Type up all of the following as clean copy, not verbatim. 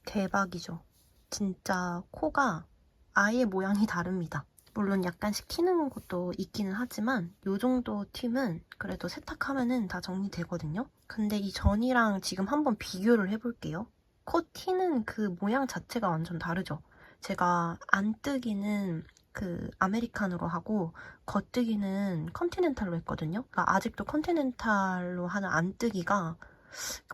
대박이죠. 진짜 코가 아예 모양이 다릅니다. 물론 약간씩 튀는 것도 있기는 하지만 이 정도 튀면 그래도 세탁하면은 다 정리되거든요. 근데 이 전이랑 지금 한번 비교를 해볼게요. 코 튀는 그 모양 자체가 완전 다르죠. 제가 안뜨기는 그 아메리칸으로 하고 겉뜨기는 컨티넨탈로 했거든요. 그러니까 아직도 컨티넨탈로 하는 안뜨기가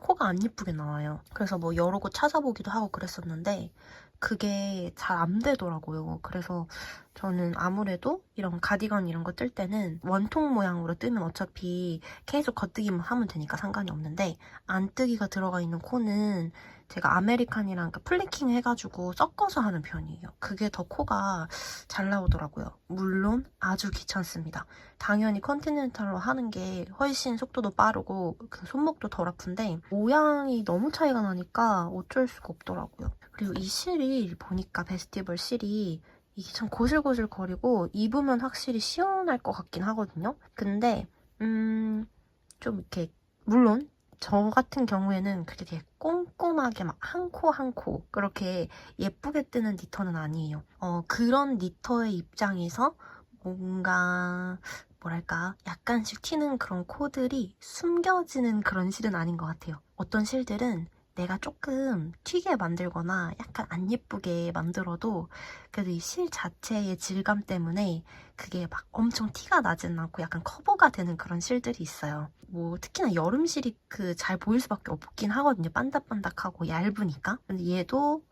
코가 안 예쁘게 나와요. 그래서 뭐 여러 곳 찾아보기도 하고 그랬었는데 그게 잘 안 되더라고요. 그래서 저는 아무래도 이런 가디건 이런 거 뜰 때는 원통 모양으로 뜨면 어차피 계속 겉뜨기만 하면 되니까 상관이 없는데 안뜨기가 들어가 있는 코는 제가 아메리칸이랑 플리킹 해가지고 섞어서 하는 편이에요. 그게 더 코가 잘 나오더라고요. 물론 아주 귀찮습니다. 당연히 컨티넨탈로 하는 게 훨씬 속도도 빠르고 그 손목도 덜 아픈데 모양이 너무 차이가 나니까 어쩔 수가 없더라고요. 그리고 이 실이 보니까 베스티벌 실이 이게 참 고슬고슬거리고 입으면 확실히 시원할 것 같긴 하거든요. 근데 좀 이렇게 물론 저 같은 경우에는 그렇게 꼼꼼하게 막 한 코 한 코 그렇게 예쁘게 뜨는 니터는 아니에요. 그런 니터의 입장에서 뭔가 뭐랄까 약간씩 튀는 그런 코들이 숨겨지는 그런 실은 아닌 것 같아요. 어떤 실들은 내가 조금 튀게 만들거나 약간 안 예쁘게 만들어도 그래도 이 실 자체의 질감 때문에 그게 막 엄청 티가 나진 않고 약간 커버가 되는 그런 실들이 있어요. 뭐 특히나 여름실이 그 잘 보일 수밖에 없긴 하거든요. 반딱반딱하고 얇으니까. 근데 얘도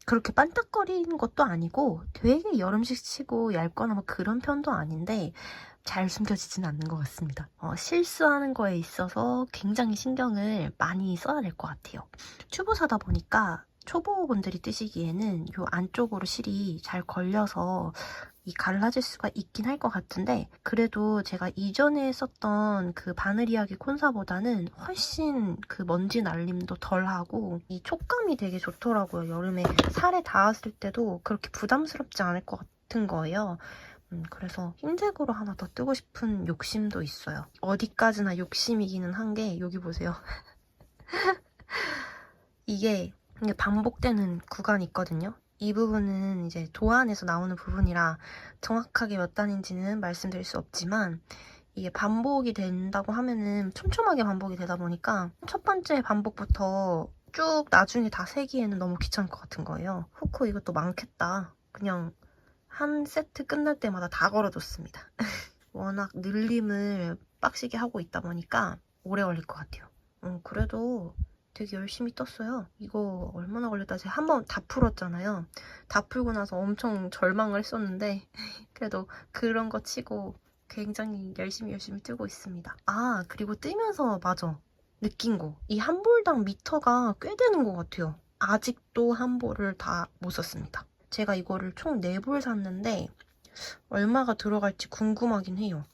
그렇게 반딱거리는 것도 아니고 되게 여름식 치고 얇거나 뭐 그런 편도 아닌데 잘 숨겨지진 않는 것 같습니다. 실수하는 거에 있어서 굉장히 신경을 많이 써야 될 것 같아요. 튜브 사다 보니까 초보분들이 뜨시기에는 이 안쪽으로 실이 잘 걸려서 이 갈라질 수가 있긴 할 것 같은데 그래도 제가 이전에 썼던 그 바늘 이야기 콘사보다는 훨씬 그 먼지 날림도 덜하고 이 촉감이 되게 좋더라고요. 여름에 살에 닿았을 때도 그렇게 부담스럽지 않을 것 같은 거예요. 그래서 흰색으로 하나 더 뜨고 싶은 욕심도 있어요. 어디까지나 욕심이기는 한 게 여기 보세요. 이게 반복되는 구간이 있거든요. 이 부분은 이제 도안에서 나오는 부분이라 정확하게 몇 단인지는 말씀드릴 수 없지만 이게 반복이 된다고 하면은 촘촘하게 반복이 되다 보니까 첫 번째 반복부터 쭉 나중에 다 세기에는 너무 귀찮을 것 같은 거예요. 후코 이것도 많겠다. 그냥 한 세트 끝날 때마다 다 걸어줬습니다. 워낙 늘림을 빡시게 하고 있다 보니까 오래 걸릴 것 같아요. 그래도 되게 열심히 떴어요. 이거 얼마나 걸렸다. 제가 한 번 다 풀었잖아요. 다 풀고 나서 엄청 절망을 했었는데 그래도 그런 거 치고 굉장히 열심히 뜨고 있습니다. 아, 그리고 뜨면서 맞아. 느낀 거. 이 한 볼당 미터가 꽤 되는 것 같아요. 아직도 한 볼을 다 못 썼습니다. 제가 이거를 총 4볼 샀는데 얼마가 들어갈지 궁금하긴 해요.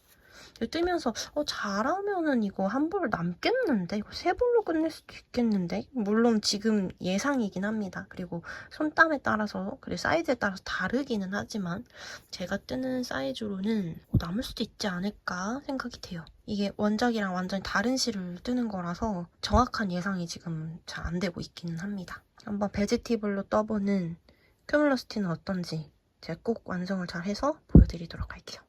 뜨면서 잘하면은 이거 한 볼 남겠는데? 이거 3볼로 끝낼 수도 있겠는데? 물론 지금 예상이긴 합니다. 그리고 손땀에 따라서 그리고 사이즈에 따라서 다르기는 하지만 제가 뜨는 사이즈로는 남을 수도 있지 않을까 생각이 돼요. 이게 원작이랑 완전히 다른 실을 뜨는 거라서 정확한 예상이 지금 잘 안 되고 있기는 합니다. 한번 베지티블로 떠보는 큐뮬러스티는 어떤지 제가 꼭 완성을 잘 해서 보여드리도록 할게요.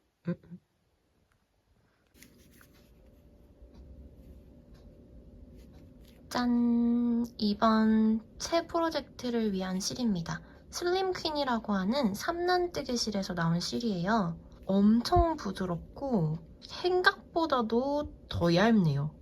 짠! 이번 새 프로젝트를 위한 실입니다. 슬림 퀸이라고 하는 3난 뜨개실에서 나온 실이에요. 엄청 부드럽고 생각보다도 더 얇네요.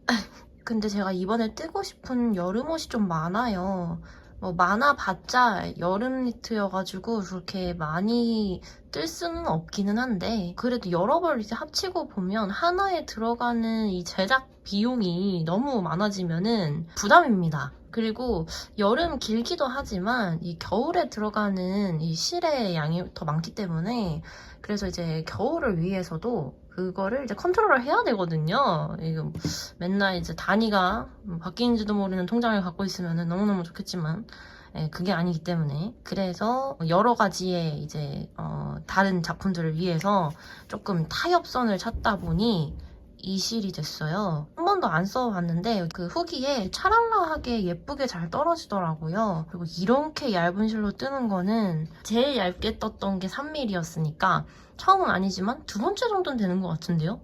근데 제가 이번에 뜨고 싶은 여름 옷이 좀 많아요. 뭐 많아봤자 여름 니트여가지고 그렇게 많이 뜰 수는 없기는 한데 그래도 여러 벌 이제 합치고 보면 하나에 들어가는 이 제작 비용이 너무 많아지면은 부담입니다. 그리고 여름 길기도 하지만 이 겨울에 들어가는 이 실의 양이 더 많기 때문에 그래서 이제 겨울을 위해서도 그거를 이제 컨트롤을 해야 되거든요. 이거 맨날 이제 단위가 바뀌는지도 모르는 통장을 갖고 있으면 너무너무 좋겠지만 그게 아니기 때문에 그래서 여러 가지의 이제 다른 작품들을 위해서 조금 타협선을 찾다 보니 이 실이 됐어요. 한 번도 안 써봤는데 그 후기에 찰랄라하게 예쁘게 잘 떨어지더라고요. 그리고 이렇게 얇은 실로 뜨는 거는 제일 얇게 떴던 게 3mm였으니까 처음은 아니지만 두 번째 정도는 되는 것 같은데요?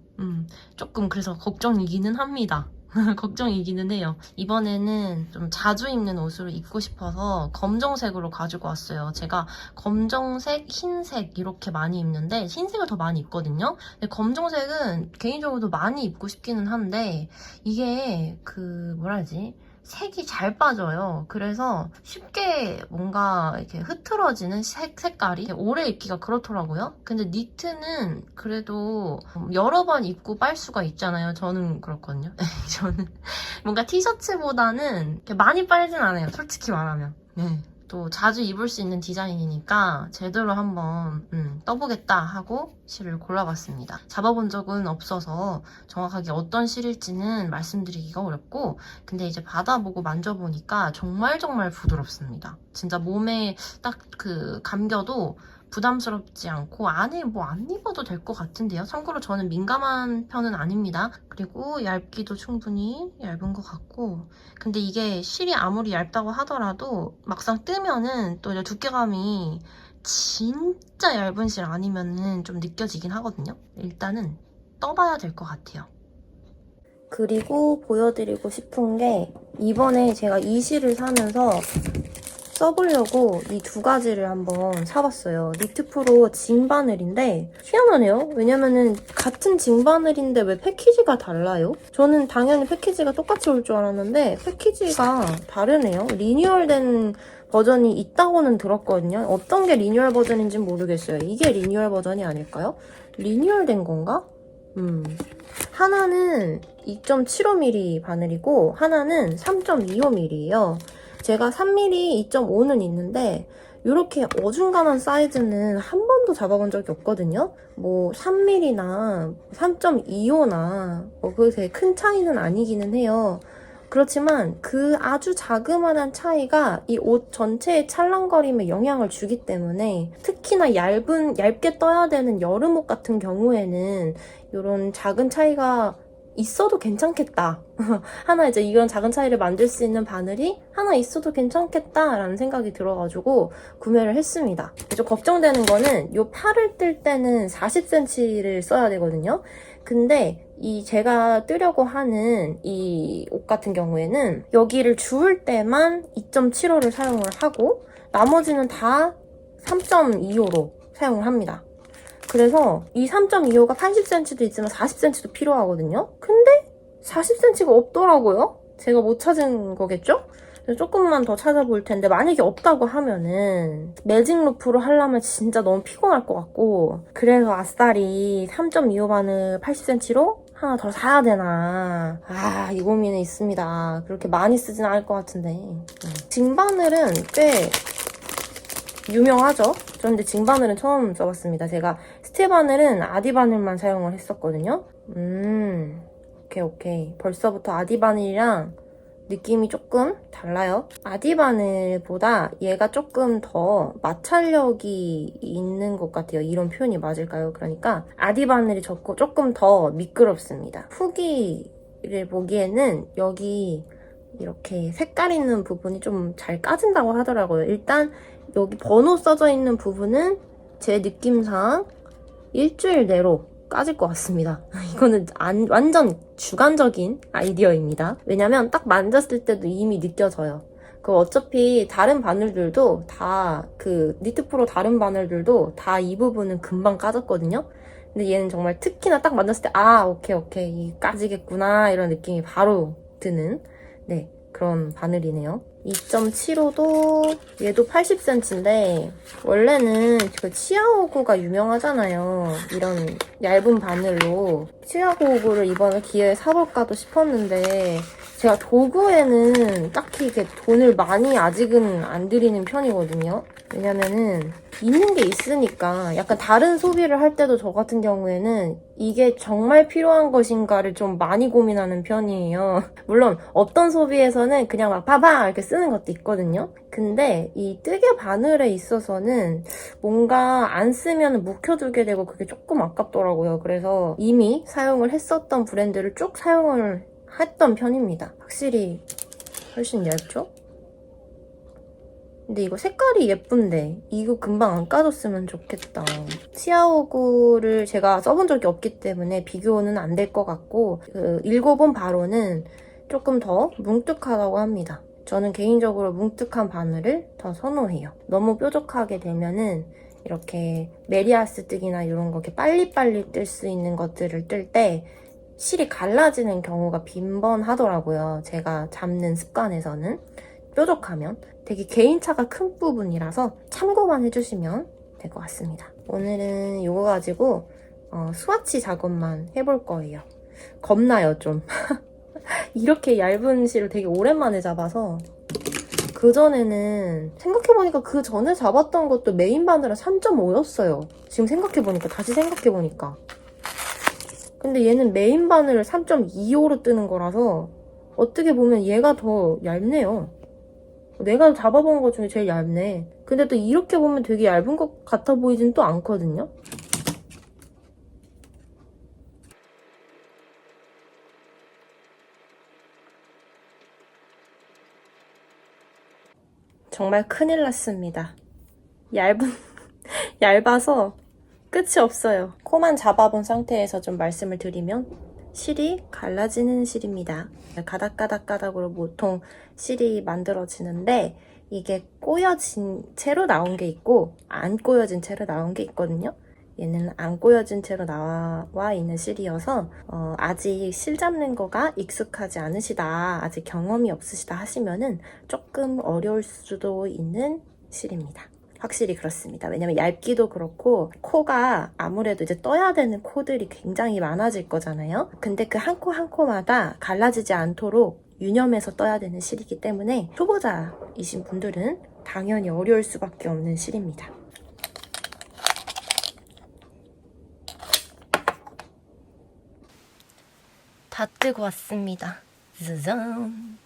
조금 그래서 걱정이기는 합니다. 걱정이기는 해요. 이번에는 좀 자주 입는 옷으로 입고 싶어서 검정색으로 가지고 왔어요. 제가 검정색, 흰색 이렇게 많이 입는데 흰색을 더 많이 입거든요. 근데 검정색은 개인적으로도 많이 입고 싶기는 한데 이게 그 뭐라 하지? 색이 잘 빠져요. 그래서 쉽게 뭔가 이렇게 흐트러지는 색깔이 오래 입기가 그렇더라고요. 근데 니트는 그래도 여러 번 입고 빨 수가 있잖아요. 저는 그렇거든요. 저는 뭔가 티셔츠보다는 이렇게 많이 빨진 않아요. 솔직히 말하면. 네. 또 자주 입을 수 있는 디자인이니까 제대로 한번 떠보겠다 하고 실을 골라봤습니다. 잡아본 적은 없어서 정확하게 어떤 실일지는 말씀드리기가 어렵고 근데 이제 받아보고 만져보니까 정말 부드럽습니다. 진짜 몸에 딱 그 감겨도 부담스럽지 않고 안에 뭐 안 입어도 될 것 같은데요. 참고로 저는 민감한 편은 아닙니다. 그리고 얇기도 충분히 얇은 것 같고 근데 이게 실이 아무리 얇다고 하더라도 막상 뜨면은 또 이제 두께감이 진짜 얇은 실 아니면은 좀 느껴지긴 하거든요. 일단은 떠봐야 될 것 같아요. 그리고 보여드리고 싶은 게 이번에 제가 이 실을 사면서 써보려고 이 두 가지를 한번 사봤어요. 니트프로 징바늘인데 희한하네요. 왜냐면은 같은 징바늘인데 왜 패키지가 달라요? 저는 당연히 패키지가 똑같이 올 줄 알았는데 패키지가 다르네요. 리뉴얼된 버전이 있다고는 들었거든요. 어떤 게 리뉴얼 버전인지 모르겠어요. 이게 리뉴얼 버전이 아닐까요? 리뉴얼된 건가? 하나는 2.75mm 바늘이고 하나는 3.25mm예요. 제가 3mm, 2.5는 있는데 이렇게 어중간한 사이즈는 한 번도 잡아본 적이 없거든요. 뭐 3mm나 3.25나 뭐 그게 되게 큰 차이는 아니기는 해요. 그렇지만 그 아주 자그마한 차이가 이 옷 전체의 찰랑거림에 영향을 주기 때문에 특히나 얇게 떠야 되는 여름옷 같은 경우에는 이런 작은 차이가 있어도 괜찮겠다. 하나 이제 이런 작은 차이를 만들 수 있는 바늘이 하나 있어도 괜찮겠다라는 생각이 들어가지고 구매를 했습니다. 좀 걱정되는 거는 이 팔을 뜰 때는 40cm를 써야 되거든요. 근데 이 제가 뜨려고 하는 이 옷 같은 경우에는 여기를 주울 때만 2.75를 사용을 하고 나머지는 다 3.25로 사용을 합니다. 그래서 이 3.25가 80cm도 있지만 40cm도 필요하거든요. 근데 40cm가 없더라고요. 제가 못 찾은 거겠죠? 조금만 더 찾아볼 텐데 만약에 없다고 하면은 매직 루프로 하려면 진짜 너무 피곤할 것 같고 그래서 아싸리 3.25 바늘 80cm로 하나 더 사야 되나 이 고민이 있습니다. 그렇게 많이 쓰진 않을 것 같은데 징바늘은 꽤 유명하죠? 저 근데 징바늘은 처음 써봤습니다. 제가 스테바늘은 아디바늘만 사용을 했었거든요. 오케이. 벌써부터 아디바늘이랑 느낌이 조금 달라요. 아디바늘보다 얘가 조금 더 마찰력이 있는 것 같아요. 이런 표현이 맞을까요? 그러니까 아디바늘이 조금 더 미끄럽습니다. 후기를 보기에는 여기 이렇게 색깔 있는 부분이 좀 잘 까진다고 하더라고요. 일단 여기 번호 써져 있는 부분은 제 느낌상 일주일 내로 까질 것 같습니다. 이거는 완전 주관적인 아이디어입니다. 왜냐면 딱 만졌을 때도 이미 느껴져요. 그 어차피 다른 바늘들도 다 니트프로 다른 바늘들도 다 이 부분은 금방 까졌거든요. 근데 얘는 정말 특히나 딱 만졌을 때 오케이 까지겠구나 이런 느낌이 바로 드는 네, 그런 바늘이네요. 2.75도 얘도 80cm인데 원래는 그 치아오구가 유명하잖아요. 이런 얇은 바늘로 치아오구를 이번에 기회에 사볼까도 싶었는데 제가 도구에는 딱히 이렇게 돈을 많이 아직은 안 들이는 편이거든요. 왜냐면은 있는 게 있으니까 약간 다른 소비를 할 때도 저 같은 경우에는 이게 정말 필요한 것인가를 좀 많이 고민하는 편이에요. 물론 어떤 소비에서는 그냥 막 파방 이렇게 쓰는 것도 있거든요. 근데 이 뜨개 바늘에 있어서는 뭔가 안 쓰면 묵혀두게 되고 그게 조금 아깝더라고요. 그래서 이미 사용을 했었던 브랜드를 쭉 사용을 했던 편입니다. 확실히 훨씬 얇죠? 근데 이거 색깔이 예쁜데 이거 금방 안 까졌으면 좋겠다. 치아오구를 제가 써본 적이 없기 때문에 비교는 안 될 것 같고 읽어본 바로는 조금 더 뭉툭하다고 합니다. 저는 개인적으로 뭉툭한 바늘을 더 선호해요. 너무 뾰족하게 되면은 이렇게 메리아스 뜨기나 이런 거 이렇게 빨리빨리 뜰 수 있는 것들을 뜰 때 실이 갈라지는 경우가 빈번하더라고요. 제가 잡는 습관에서는. 뾰족하면 되게 개인차가 큰 부분이라서 참고만 해주시면 될 것 같습니다. 오늘은 이거 가지고 스와치 작업만 해볼 거예요. 겁나요 좀. 이렇게 얇은 실을 되게 오랜만에 잡아서 그전에는 생각해보니까 그 전에 잡았던 것도 메인 바늘은 3.5였어요. 지금 생각해보니까 다시 생각해보니까 근데 얘는 메인 바늘을 3.25로 뜨는 거라서 어떻게 보면 얘가 더 얇네요. 내가 잡아본 것 중에 제일 얇네. 근데 또 이렇게 보면 되게 얇은 것 같아 보이진 또 않거든요? 정말 큰일 났습니다. 얇아서 끝이 없어요. 코만 잡아본 상태에서 좀 말씀을 드리면 실이 갈라지는 실입니다. 가닥가닥가닥으로 보통 실이 만들어지는데 이게 꼬여진 채로 나온 게 있고 안 꼬여진 채로 나온 게 있거든요. 얘는 안 꼬여진 채로 나와 있는 실이어서 아직 실 잡는 거가 익숙하지 않으시다, 아직 경험이 없으시다 하시면은 조금 어려울 수도 있는 실입니다. 확실히 그렇습니다. 왜냐면 얇기도 그렇고 코가 아무래도 이제 떠야 되는 코들이 굉장히 많아질 거잖아요. 근데 그 한 코 한 코마다 갈라지지 않도록 유념해서 떠야 되는 실이기 때문에 초보자이신 분들은 당연히 어려울 수밖에 없는 실입니다. 다 뜨고 왔습니다. 짜잔.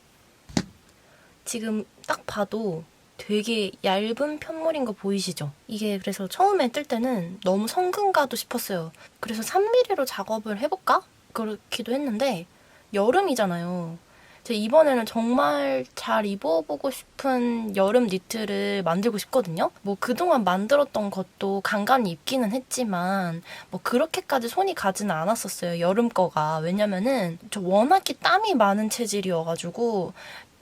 지금 딱 봐도 되게 얇은 편물인 거 보이시죠? 이게 그래서 처음에 뜰 때는 너무 성근가도 싶었어요. 그래서 3mm로 작업을 해볼까? 그렇기도 했는데 여름이잖아요. 제가 이번에는 정말 잘 입어보고 싶은 여름 니트를 만들고 싶거든요. 뭐 그동안 만들었던 것도 간간히 입기는 했지만 뭐 그렇게까지 손이 가지는 않았었어요. 여름 거가. 왜냐면은 저 워낙에 땀이 많은 체질이어가지고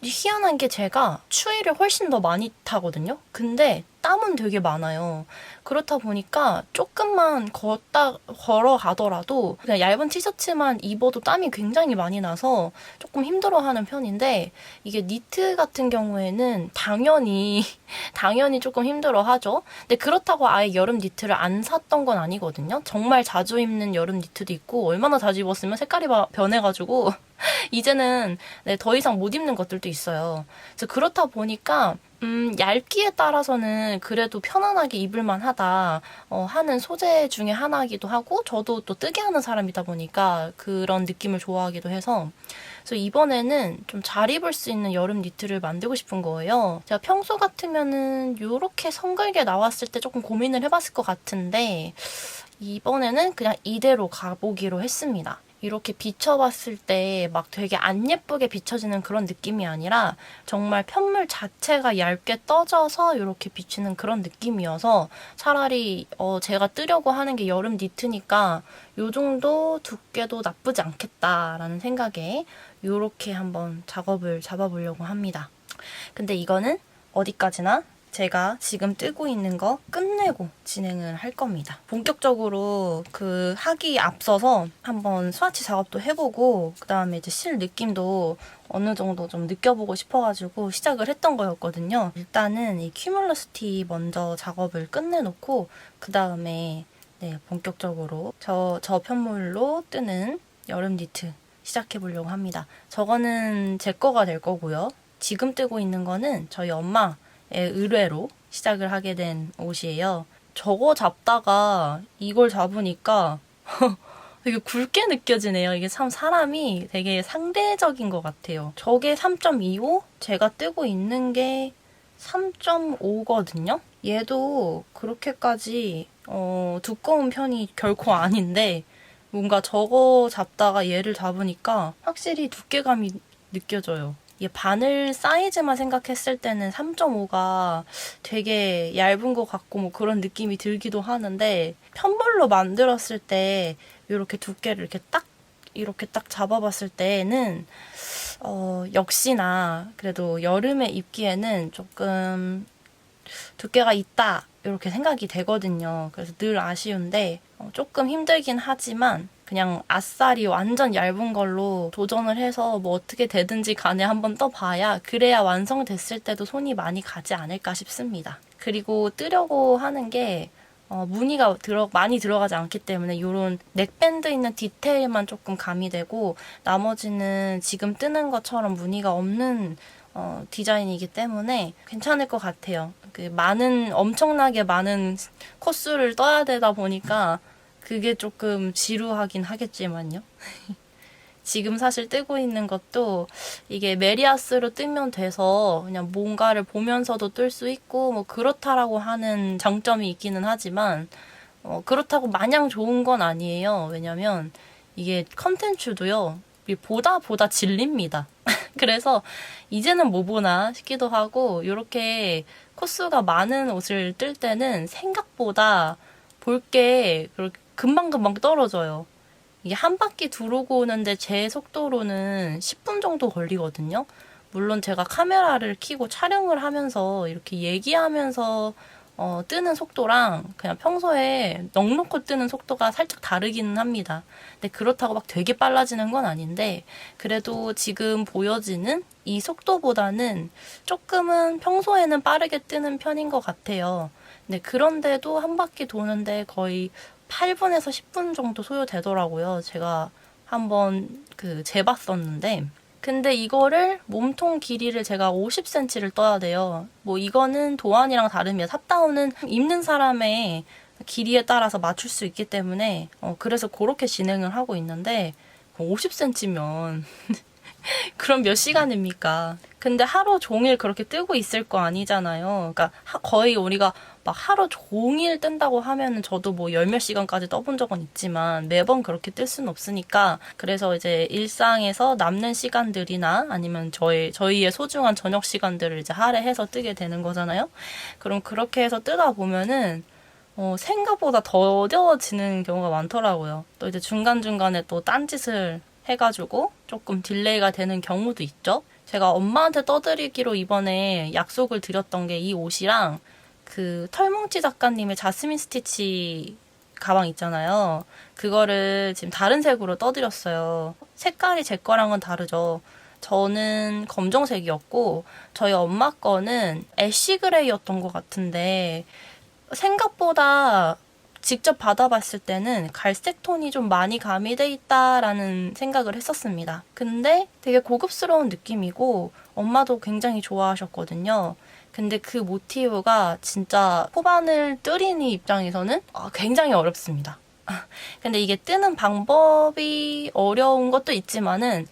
희한한 게 제가 추위를 훨씬 더 많이 타거든요. 근데 땀은 되게 많아요. 그렇다 보니까 조금만 걸어가더라도 그냥 얇은 티셔츠만 입어도 땀이 굉장히 많이 나서 조금 힘들어하는 편인데 이게 니트 같은 경우에는 당연히 조금 힘들어하죠. 근데 그렇다고 아예 여름 니트를 안 샀던 건 아니거든요. 정말 자주 입는 여름 니트도 있고 얼마나 자주 입었으면 색깔이 변해가지고 이제는 더 이상 못 입는 것들도 있어요. 그래서 그렇다 보니까 얇기에 따라서는 그래도 편안하게 입을만 하다 하는 소재 중에 하나이기도 하고 저도 또 뜨게 하는 사람이다 보니까 그런 느낌을 좋아하기도 해서 그래서 이번에는 좀 잘 입을 수 있는 여름 니트를 만들고 싶은 거예요. 제가 평소 같으면은 이렇게 성글게 나왔을 때 조금 고민을 해봤을 것 같은데 이번에는 그냥 이대로 가보기로 했습니다. 이렇게 비춰봤을 때 막 되게 안 예쁘게 비춰지는 그런 느낌이 아니라 정말 편물 자체가 얇게 떠져서 이렇게 비치는 그런 느낌이어서 차라리 제가 뜨려고 하는 게 여름 니트니까 이 정도 두께도 나쁘지 않겠다라는 생각에 이렇게 한번 작업을 잡아보려고 합니다. 근데 이거는 어디까지나 제가 지금 뜨고 있는 거 끝내고 진행을 할 겁니다. 본격적으로 하기 앞서서 한번 스와치 작업도 해보고 그 다음에 이제 실 느낌도 어느 정도 좀 느껴보고 싶어가지고 시작을 했던 거였거든요. 일단은 이 큐뮬러시티 먼저 작업을 끝내놓고 그 다음에 본격적으로 저 편물로 뜨는 여름 니트 시작해보려고 합니다. 저거는 제 거가 될 거고요. 지금 뜨고 있는 거는 저희 엄마의 의뢰로 시작을 하게 된 옷이에요. 저거 잡다가 이걸 잡으니까 되게 굵게 느껴지네요. 이게 참 사람이 되게 상대적인 것 같아요. 저게 3.25, 제가 뜨고 있는 게 3.5거든요. 얘도 그렇게까지 두꺼운 편이 결코 아닌데 뭔가 저거 잡다가 얘를 잡으니까 확실히 두께감이 느껴져요. 이게 바늘 사이즈만 생각했을 때는 3.5가 되게 얇은 것 같고 뭐 그런 느낌이 들기도 하는데 편물로 만들었을 때 이렇게 두께를 이렇게 딱 잡아봤을 때는 역시나 그래도 여름에 입기에는 조금 두께가 있다 이렇게 생각이 되거든요. 그래서 늘 아쉬운데 조금 힘들긴 하지만 그냥 아싸리 완전 얇은 걸로 도전을 해서 뭐 어떻게 되든지 간에 한번 떠봐야 그래야 완성됐을 때도 손이 많이 가지 않을까 싶습니다. 그리고 뜨려고 하는 게 무늬가 많이 들어가지 않기 때문에 이런 넥밴드 있는 디테일만 조금 가미되고 나머지는 지금 뜨는 것처럼 무늬가 없는 디자인이기 때문에 괜찮을 것 같아요. 엄청나게 많은 코스를 떠야 되다 보니까 그게 조금 지루하긴 하겠지만요. 지금 사실 뜨고 있는 것도 이게 메리아스로 뜨면 돼서 그냥 뭔가를 보면서도 뜰 수 있고 뭐 그렇다라고 하는 장점이 있기는 하지만 그렇다고 마냥 좋은 건 아니에요. 왜냐면 이게 컨텐츠도요. 보다 질립니다. 그래서 이제는 뭐 보나 싶기도 하고 이렇게 코스가 많은 옷을 뜰 때는 생각보다 볼 게 금방금방 떨어져요. 이게 한 바퀴 두르고 오는데 제 속도로는 10분 정도 걸리거든요. 물론 제가 카메라를 켜고 촬영을 하면서 이렇게 얘기하면서 뜨는 속도랑 그냥 평소에 넋놓고 뜨는 속도가 살짝 다르기는 합니다. 근데 그렇다고 막 되게 빨라지는 건 아닌데 그래도 지금 보여지는 이 속도보다는 조금은 평소에는 빠르게 뜨는 편인 것 같아요. 근데 그런데도 한 바퀴 도는데 거의 8분에서 10분 정도 소요되더라고요. 제가 한번 재봤었는데 근데 이거를 몸통 길이를 제가 50cm를 떠야 돼요. 뭐 이거는 도안이랑 다르면 탑다운은 입는 사람의 길이에 따라서 맞출 수 있기 때문에 그래서 그렇게 진행을 하고 있는데 50cm면 그럼 몇 시간입니까? 근데 하루 종일 그렇게 뜨고 있을 거 아니잖아요. 그러니까 거의 우리가 막 하루 종일 뜬다고 하면은 저도 뭐 열 몇 시간까지 떠본 적은 있지만 매번 그렇게 뜰 수는 없으니까 그래서 이제 일상에서 남는 시간들이나 아니면 저희의 소중한 저녁 시간들을 이제 할애해서 뜨게 되는 거잖아요. 그럼 그렇게 해서 뜨다 보면은 생각보다 더뎌지는 경우가 많더라고요. 또 이제 중간중간에 또 딴짓을 해가지고 조금 딜레이가 되는 경우도 있죠. 제가 엄마한테 떠드리기로 이번에 약속을 드렸던 게 이 옷이랑 털뭉치 작가님의 자스민 스티치 가방 있잖아요. 그거를 지금 다른 색으로 떠드렸어요. 색깔이 제 거랑은 다르죠. 저는 검정색이었고 저희 엄마 거는 애쉬 그레이였던 것 같은데 생각보다 직접 받아봤을 때는 갈색 톤이 좀 많이 가미돼 있다라는 생각을 했었습니다. 근데 되게 고급스러운 느낌이고 엄마도 굉장히 좋아하셨거든요. 근데 그 모티브가 진짜 포반을 뜨리는 입장에서는 굉장히 어렵습니다. 근데 이게 뜨는 방법이 어려운 것도 있지만은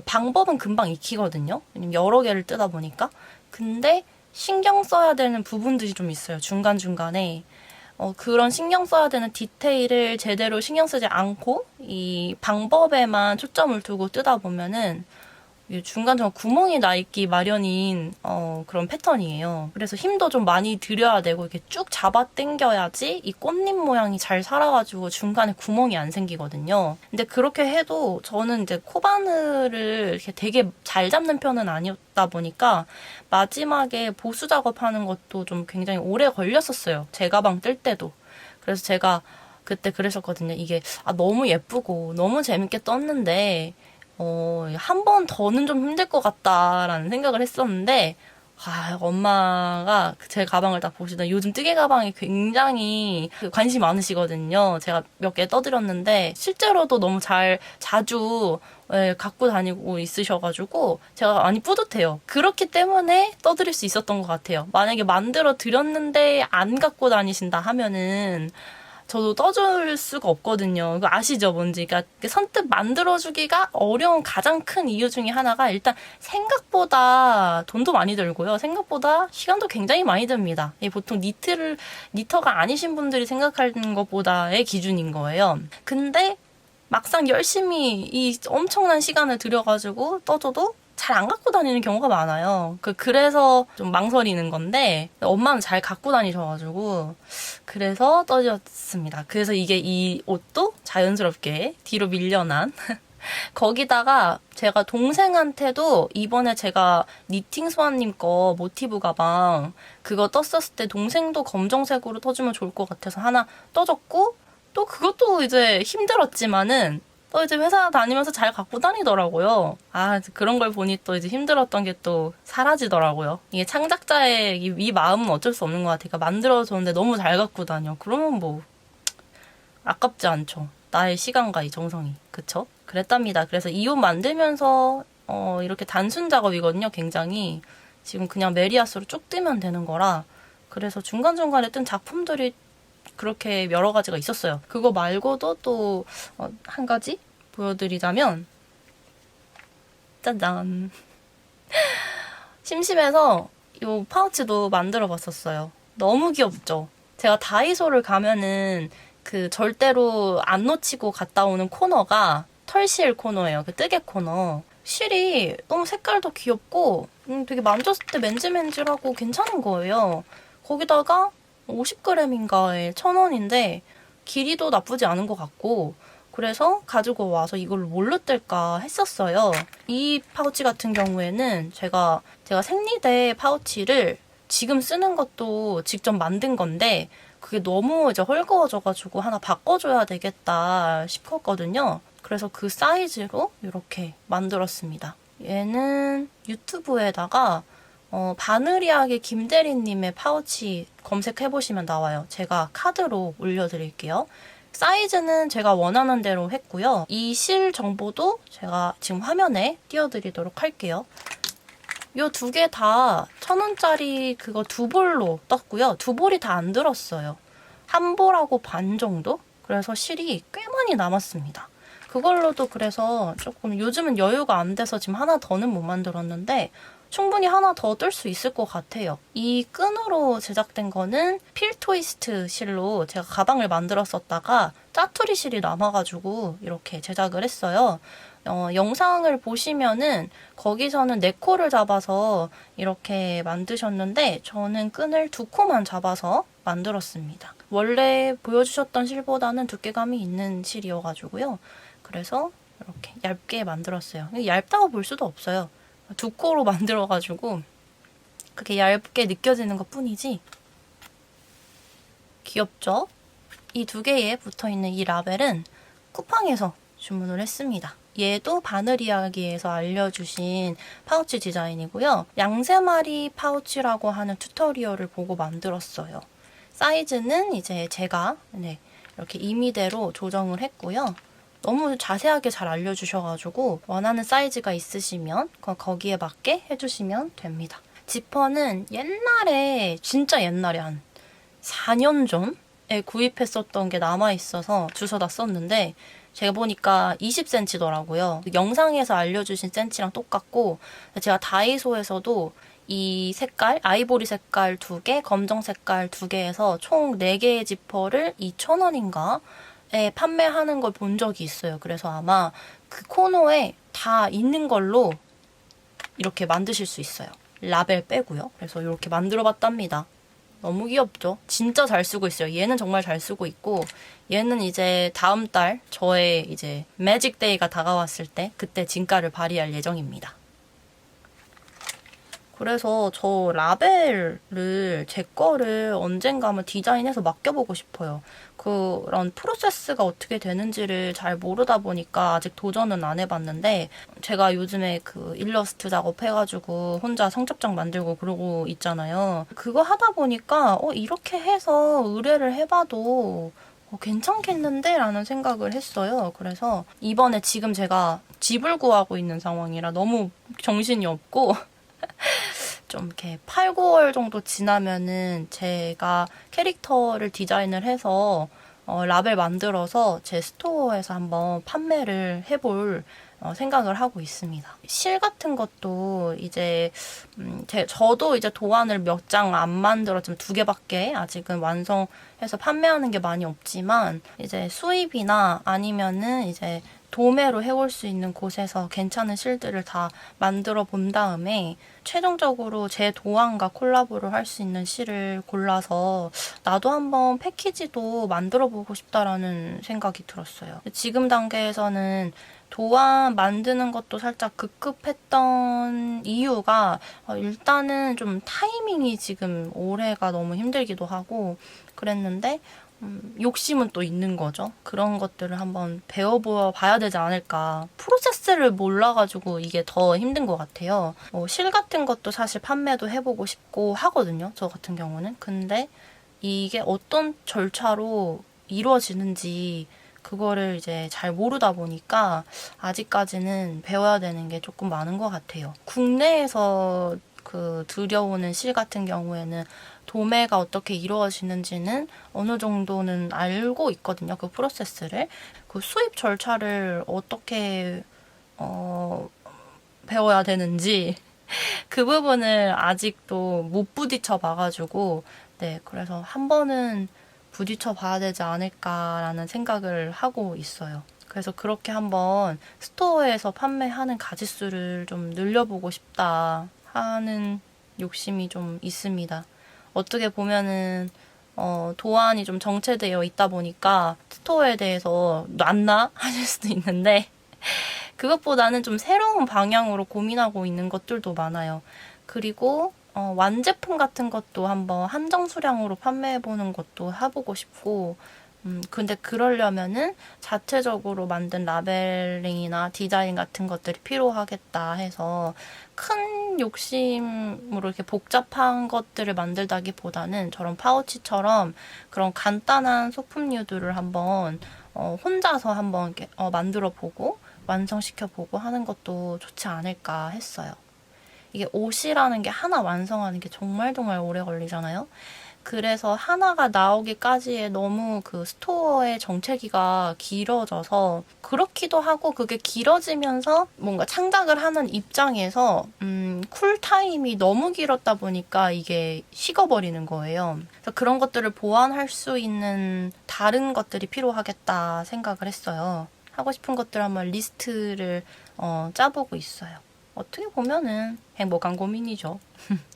방법은 금방 익히거든요. 왜냐면 여러 개를 뜨다 보니까. 근데 신경 써야 되는 부분들이 좀 있어요. 중간중간에. 그런 신경 써야 되는 디테일을 제대로 신경 쓰지 않고 이 방법에만 초점을 두고 뜨다 보면은 이게 중간중간 구멍이 나 있기 마련인 그런 패턴이에요. 그래서 힘도 좀 많이 들여야 되고 이렇게 쭉 잡아 당겨야지 이 꽃잎 모양이 잘 살아가지고 중간에 구멍이 안 생기거든요. 근데 그렇게 해도 저는 이제 코바늘을 이렇게 되게 잘 잡는 편은 아니었다 보니까 마지막에 보수 작업하는 것도 좀 굉장히 오래 걸렸었어요. 제 가방 뜰 때도. 그래서 제가 그때 그랬었거든요. 이게 너무 예쁘고 너무 재밌게 떴는데 한 번 더는 좀 힘들 것 같다라는 생각을 했었는데, 엄마가 제 가방을 딱 보시던 요즘 뜨개 가방이 굉장히 관심이 많으시거든요. 제가 몇 개 떠드렸는데, 실제로도 너무 자주 갖고 다니고 있으셔가지고, 제가 많이 뿌듯해요. 그렇기 때문에 떠드릴 수 있었던 것 같아요. 만약에 만들어 드렸는데 안 갖고 다니신다 하면은, 저도 떠줄 수가 없거든요. 이거 아시죠? 뭔지. 그러니까 선뜻 만들어주기가 어려운 가장 큰 이유 중에 하나가 일단 생각보다 돈도 많이 들고요. 생각보다 시간도 굉장히 많이 듭니다. 보통 니터가 아니신 분들이 생각하는 것보다의 기준인 거예요. 근데 막상 열심히 이 엄청난 시간을 들여가지고 떠줘도 잘 안 갖고 다니는 경우가 많아요. 그래서 좀 망설이는 건데 엄마는 잘 갖고 다니셔가지고 그래서 떠졌습니다. 그래서 이 옷도 자연스럽게 뒤로 밀려난 거기다가 제가 동생한테도 이번에 제가 니팅 스완님 거 모티브 가방 그거 떴었을 때 동생도 검정색으로 떠주면 좋을 것 같아서 하나 떠줬고 또 그것도 이제 힘들었지만은 또 이제 회사 다니면서 잘 갖고 다니더라고요. 그런 걸 보니 또 이제 힘들었던 게 또 사라지더라고요. 이게 창작자의 이 마음은 어쩔 수 없는 것 같아요. 그러니까 만들어줬는데 너무 잘 갖고 다녀. 그러면 뭐 아깝지 않죠. 나의 시간과 이 정성이. 그쵸? 그랬답니다. 그래서 이 옷 만들면서 이렇게 단순 작업이거든요. 굉장히. 지금 그냥 메리아스로 쭉 뜨면 되는 거라 그래서 중간중간에 뜬 작품들이 그렇게 여러 가지가 있었어요. 그거 말고도 또 한 가지 보여드리자면 짠짠 심심해서 이 파우치도 만들어 봤었어요. 너무 귀엽죠? 제가 다이소를 가면은 그 절대로 안 놓치고 갔다 오는 코너가 털실 코너예요. 그 뜨개 코너. 실이 너무 색깔도 귀엽고 되게 만졌을 때 맨질맨질하고 괜찮은 거예요. 거기다가 50g인가에 1,000원인데 길이도 나쁘지 않은 것 같고 그래서 가지고 와서 이걸 뭘로 뜰까 했었어요. 이 파우치 같은 경우에는 제가 생리대 파우치를 지금 쓰는 것도 직접 만든 건데 그게 너무 이제 헐거워져가지고 하나 바꿔줘야 되겠다 싶었거든요. 그래서 그 사이즈로 이렇게 만들었습니다. 얘는 유튜브에다가 바느리학의 김대리님의 파우치 검색해보시면 나와요. 제가 카드로 올려드릴게요. 사이즈는 제가 원하는 대로 했고요. 이 실 정보도 제가 지금 화면에 띄워드리도록 할게요. 이 두 개 다 1,000원짜리 그거 두 볼로 떴고요. 두 볼이 다 안 들었어요. 한 볼하고 반 정도? 그래서 실이 꽤 많이 남았습니다. 그걸로도 그래서 조금 요즘은 여유가 안 돼서 지금 하나 더는 못 만들었는데 충분히 하나 더 뜰 수 있을 것 같아요. 이 끈으로 제작된 거는 필 트위스트 실로 제가 가방을 만들었었다가 짜투리 실이 남아가지고 이렇게 제작을 했어요. 영상을 보시면은 거기서는 4코를 잡아서 이렇게 만드셨는데 저는 끈을 2코만 잡아서 만들었습니다. 원래 보여주셨던 실보다는 두께감이 있는 실이어가지고요. 그래서 이렇게 얇게 만들었어요. 얇다고 볼 수도 없어요. 2코로 만들어가지고 그렇게 얇게 느껴지는 것 뿐이지 귀엽죠? 이 두 개에 붙어있는 이 라벨은 쿠팡에서 주문을 했습니다. 얘도 바늘 이야기에서 알려주신 파우치 디자인이고요. 양세마리 파우치라고 하는 튜토리얼을 보고 만들었어요. 사이즈는 이제 제가 이렇게 임의대로 조정을 했고요. 너무 자세하게 잘 알려주셔가지고 원하는 사이즈가 있으시면 거기에 맞게 해주시면 됩니다. 지퍼는 옛날에 진짜 옛날에 한 4년 전에 구입했었던 게 남아있어서 주워다 썼는데 제가 보니까 20cm더라고요. 영상에서 알려주신 센치랑 똑같고 제가 다이소에서도 이 색깔, 아이보리 색깔 2개, 검정 색깔 2개에서 총 4개의 지퍼를 2,000원인가? 에 판매하는 걸 본 적이 있어요. 그래서 아마 그 코너에 다 있는 걸로 이렇게 만드실 수 있어요. 라벨 빼고요. 그래서 이렇게 만들어 봤답니다. 너무 귀엽죠? 진짜 잘 쓰고 있어요. 얘는 정말 잘 쓰고 있고, 얘는 이제 다음 달 저의 이제 매직데이가 다가왔을 때 그때 진가를 발휘할 예정입니다. 그래서 저 라벨을 제 거를 언젠가 한번 디자인해서 맡겨보고 싶어요. 그런 프로세스가 어떻게 되는지를 잘 모르다 보니까 아직 도전은 안 해봤는데, 제가 요즘에 그 일러스트 작업해가지고 혼자 성적장 만들고 그러고 있잖아요. 그거 하다 보니까 이렇게 해서 의뢰를 해봐도 괜찮겠는데? 라는 생각을 했어요. 그래서 이번에 지금 제가 집을 구하고 있는 상황이라 너무 정신이 없고 좀 이렇게 8, 9월 정도 지나면은 제가 캐릭터를 디자인을 해서 라벨 만들어서 제 스토어에서 한번 판매를 해볼 생각을 하고 있습니다. 실 같은 것도 이제 저도 이제 도안을 몇 장 안 만들었지만 2개밖에 아직은 완성해서 판매하는 게 많이 없지만 이제 수입이나 아니면은 이제 도매로 해올 수 있는 곳에서 괜찮은 실들을 다 만들어 본 다음에 최종적으로 제 도안과 콜라보를 할 수 있는 실을 골라서 나도 한번 패키지도 만들어 보고 싶다라는 생각이 들었어요. 지금 단계에서는 도안 만드는 것도 살짝 급급했던 이유가 일단은 좀 타이밍이 지금 올해가 너무 힘들기도 하고 그랬는데 욕심은 또 있는 거죠. 그런 것들을 한번 배워봐야 되지 않을까. 프로세스를 몰라가지고 이게 더 힘든 것 같아요. 실 같은 것도 사실 판매도 해보고 싶고 하거든요. 저 같은 경우는. 근데 이게 어떤 절차로 이루어지는지 그거를 이제 잘 모르다 보니까 아직까지는 배워야 되는 게 조금 많은 것 같아요. 국내에서 들여오는 실 같은 경우에는 도매가 어떻게 이루어지는지는 어느 정도는 알고 있거든요. 그 프로세스를. 그 수입 절차를 어떻게 배워야 되는지 그 부분을 아직도 못 부딪혀 봐가지고 네, 그래서 한 번은 부딪혀 봐야 되지 않을까라는 생각을 하고 있어요. 그래서 그렇게 한번 스토어에서 판매하는 가짓수를 좀 늘려보고 싶다 하는 욕심이 좀 있습니다. 어떻게 보면은 도안이 좀 정체되어 있다 보니까 스토어에 대해서 놨나 하실 수도 있는데 그것보다는 좀 새로운 방향으로 고민하고 있는 것들도 많아요. 그리고 완제품 같은 것도 한번 한정 수량으로 판매해보는 것도 해보고 싶고 근데 그러려면은 자체적으로 만든 라벨링이나 디자인 같은 것들이 필요하겠다 해서 큰 욕심으로 이렇게 복잡한 것들을 만들다기보다는 저런 파우치처럼 그런 간단한 소품류들을 한번 혼자서 한번 이렇게 만들어 보고 완성시켜 보고 하는 것도 좋지 않을까 했어요. 이게 옷이라는 게 하나 완성하는 게 정말 오래 걸리잖아요. 그래서 하나가 나오기까지의 너무 그 스토어의 정체기가 길어져서 그렇기도 하고 그게 길어지면서 뭔가 창작을 하는 입장에서 쿨타임이 너무 길었다 보니까 이게 식어버리는 거예요. 그래서 그런 것들을 보완할 수 있는 다른 것들이 필요하겠다 생각을 했어요. 하고 싶은 것들 한번 리스트를 짜보고 있어요. 어떻게 보면은 행복한 고민이죠.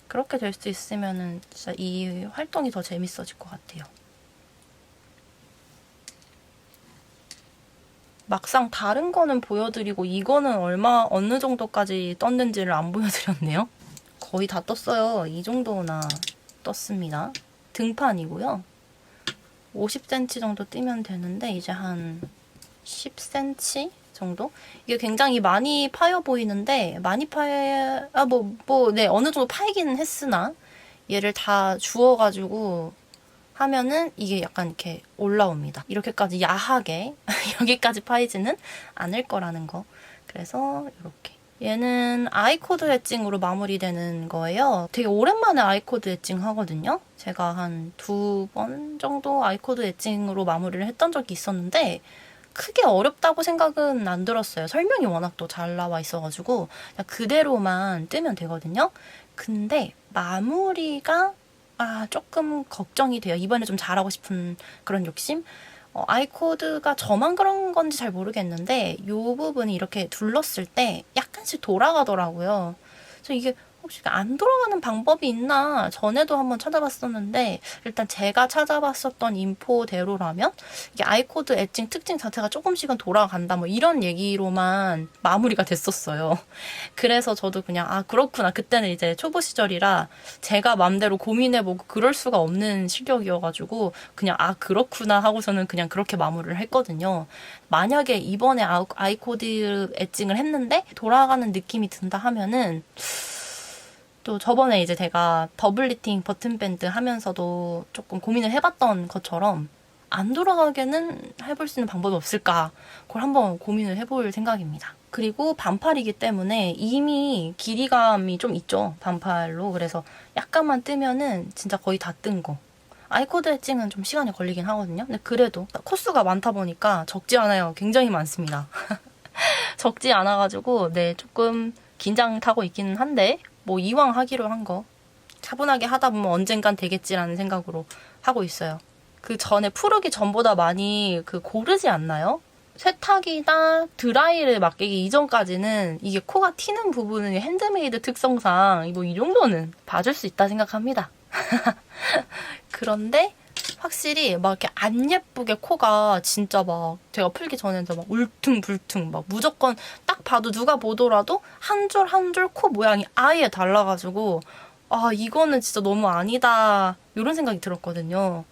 그렇게 될 수 있으면은 진짜 이 활동이 더 재밌어질 것 같아요. 막상 다른 거는 보여드리고 이거는 어느 정도까지 떴는지를 안 보여드렸네요. 거의 다 떴어요. 이 정도나 떴습니다. 등판이고요. 50cm 정도 뜨면 되는데 이제 한 10cm 정도? 이게 굉장히 많이 파여 보이는데 많이 네, 어느 정도 파이기는 했으나 얘를 다 주워가지고 하면은 이게 약간 이렇게 올라옵니다. 이렇게까지 야하게 여기까지 파이지는 않을 거라는 거. 그래서 이렇게 얘는 아이코드 엣징으로 마무리되는 거예요. 되게 오랜만에 아이코드 엣징 하거든요. 제가 한 2번 정도 아이코드 엣징으로 마무리를 했던 적이 있었는데 크게 어렵다고 생각은 안 들었어요. 설명이 워낙 또 잘 나와 있어가지고 그대로만 뜨면 되거든요. 근데 마무리가 조금 걱정이 돼요. 이번에 좀 잘하고 싶은 그런 욕심? 아이코드가 저만 그런 건지 잘 모르겠는데 이 부분이 이렇게 둘렀을 때 약간씩 돌아가더라고요. 그래서 이게 혹시 안 돌아가는 방법이 있나 전에도 한번 찾아봤었는데 일단 제가 찾아봤었던 인포대로라면 이게 아이코드 엣징 특징 자체가 조금씩은 돌아간다 뭐 이런 얘기로만 마무리가 됐었어요. 그래서 저도 그냥 아 그렇구나, 그때는 이제 초보 시절이라 제가 맘대로 고민해보고 그럴 수가 없는 실력이어가지고 그냥 아 그렇구나 하고서는 그냥 그렇게 마무리를 했거든요. 만약에 이번에 아이코드 엣징을 했는데 돌아가는 느낌이 든다 하면은 또 저번에 이제 제가 더블 리팅 버튼 밴드 하면서도 조금 고민을 해봤던 것처럼 안 돌아가게는 해볼 수 있는 방법이 없을까, 그걸 한번 고민을 해볼 생각입니다. 그리고 반팔이기 때문에 이미 길이감이 좀 있죠, 반팔로. 그래서 약간만 뜨면은 진짜 거의 다 뜬 거. 아이코드 엣징은 좀 시간이 걸리긴 하거든요. 근데 그래도 코스가 많다 보니까 적지 않아요. 굉장히 많습니다. 적지 않아가지고 네 조금 긴장 타고 있기는 한데 뭐 이왕 하기로 한 거 차분하게 하다 보면 언젠간 되겠지라는 생각으로 하고 있어요. 그 전에 푸르기 전보다 많이 그 고르지 않나요? 세탁이나 드라이를 맡기기 이전까지는 이게 코가 튀는 부분은 핸드메이드 특성상 뭐 이 정도는 봐줄 수 있다 생각합니다. 그런데 확실히 막 이렇게 안 예쁘게 코가 진짜 막 제가 풀기 전에도 막 울퉁불퉁 막 무조건 딱 봐도 누가 보더라도 한 줄 한 줄 코 모양이 아예 달라가지고 아 이거는 진짜 너무 아니다 이런 생각이 들었거든요.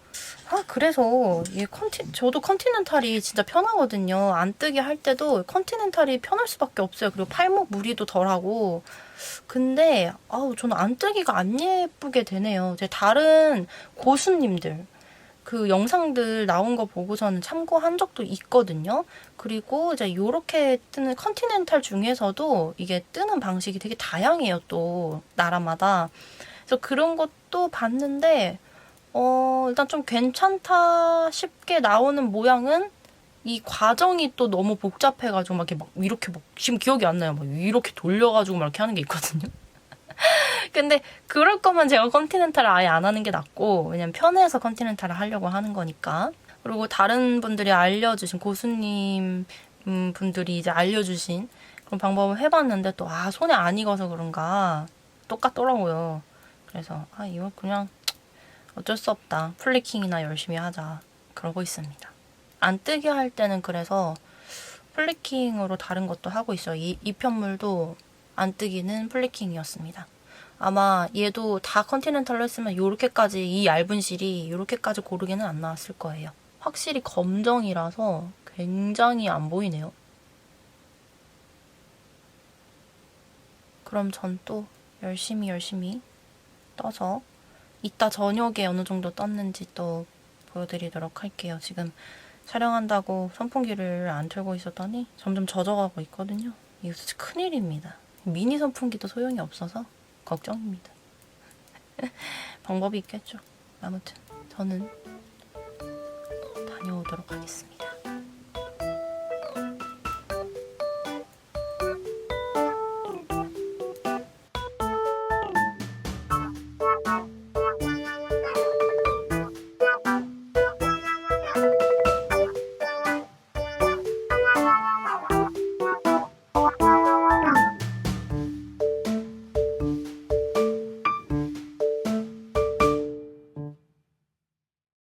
아 그래서 이 저도 컨티넨탈이 진짜 편하거든요. 안 뜨게 할 때도 컨티넨탈이 편할 수밖에 없어요. 그리고 팔목 무리도 덜하고. 근데 아우 저는 안 뜨기가 안 예쁘게 되네요. 제 다른 고수님들 그 영상들 나온 거 보고서는 참고한 적도 있거든요. 그리고 이제 요렇게 뜨는 컨티넨탈 중에서도 이게 뜨는 방식이 되게 다양해요, 또 나라마다. 그래서 그런 것도 봤는데 일단 좀 괜찮다 싶게 나오는 모양은 이 과정이 또 너무 복잡해가지고 막 이렇게 막 지금 기억이 안 나요. 막 이렇게 돌려가지고 막 이렇게 하는 게 있거든요. 근데 그럴 거면 제가 컨티넨탈을 아예 안 하는 게 낫고, 왜냐면 편해서 컨티넨탈을 하려고 하는 거니까. 그리고 다른 분들이 알려주신 고수님 분들이 이제 알려주신 그런 방법을 해봤는데 또 손에 안 익어서 그런가 똑같더라고요. 그래서 이거 그냥 어쩔 수 없다, 플리킹이나 열심히 하자 그러고 있습니다. 안 뜨게 할 때는 그래서 플리킹으로 다른 것도 하고 있어요. 이 편물도 안 뜨기는 플리킹이었습니다. 아마 얘도 다 컨티넨탈로 했으면 요렇게까지 이 얇은 실이 요렇게까지 고르게는 안 나왔을 거예요. 확실히 검정이라서 굉장히 안 보이네요. 그럼 전 또 열심히 떠서 이따 저녁에 어느 정도 떴는지 또 보여드리도록 할게요. 지금 촬영한다고 선풍기를 안 틀고 있었더니 점점 젖어가고 있거든요. 이거 진짜 큰일입니다. 미니 선풍기도 소용이 없어서 걱정입니다. 방법이 있겠죠. 아무튼 저는 다녀오도록 하겠습니다.